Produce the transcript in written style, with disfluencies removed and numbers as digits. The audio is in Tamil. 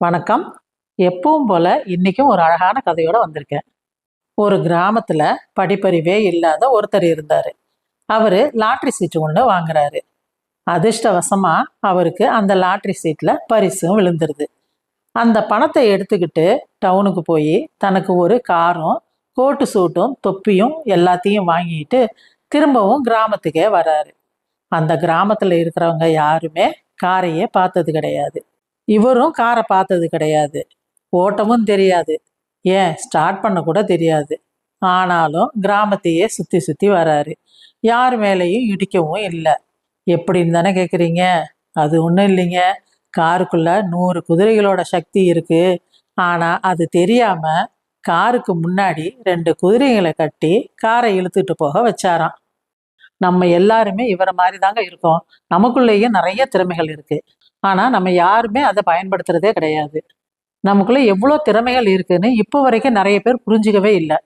வணக்கம். எப்பவும் போல இன்னைக்கும் ஒரு அழகான கதையோட வந்திருக்கேன். ஒரு கிராமத்துல படிப்பறிவே இல்லாத ஒருத்தர் இருந்தாரு. அவரு லாட்டரி சீட்டு ஒண்ணு வாங்குறாரு. அதிர்ஷ்டவசமா அவருக்கு அந்த லாட்டரி சீட்ல பரிசும் விழுந்துருது. அந்த பணத்தை எடுத்துக்கிட்டு டவுனுக்கு போய் தனக்கு ஒரு காரும், கோட்டு சூட்டும், தொப்பியும் எல்லாத்தையும் வாங்கிட்டு திரும்பவும் கிராமத்துக்கே வராரு. அந்த கிராமத்துல இருக்கிறவங்க யாருமே காரையே பார்த்தது கிடையாது. இவரும் காரை பார்த்தது கிடையாது. ஓட்டவும் தெரியாது. ஏன் ஸ்டார்ட் பண்ண கூட தெரியாது. ஆனாலும் கிராமத்தையே சுத்தி சுத்தி வராரு. யார் மேலேயும் இடிக்கவும் இல்லை. எப்படின்னு தானே கேட்குறீங்க? அது ஒன்றும் இல்லைங்க. காருக்குள்ள 100 குதிரைகளோட சக்தி இருக்கு. ஆனா அது தெரியாம காருக்கு முன்னாடி 2 குதிரைகளை கட்டி காரை இழுத்துட்டு போக வச்சாராம். நம்ம எல்லாருமே இவரை மாதிரி தாங்க இருக்கோம். நமக்குள்ளேயே நிறைய திறமைகள் இருக்கு. ஆனா நம்ம யாருமே அதை பயன்படுத்துறதே கிடையாது. நமக்குள்ள எவ்வளோ திறமைகள் இருக்குன்னு இப்போ வரைக்கும் நிறைய பேர் புரிஞ்சுக்கவே இல்லை.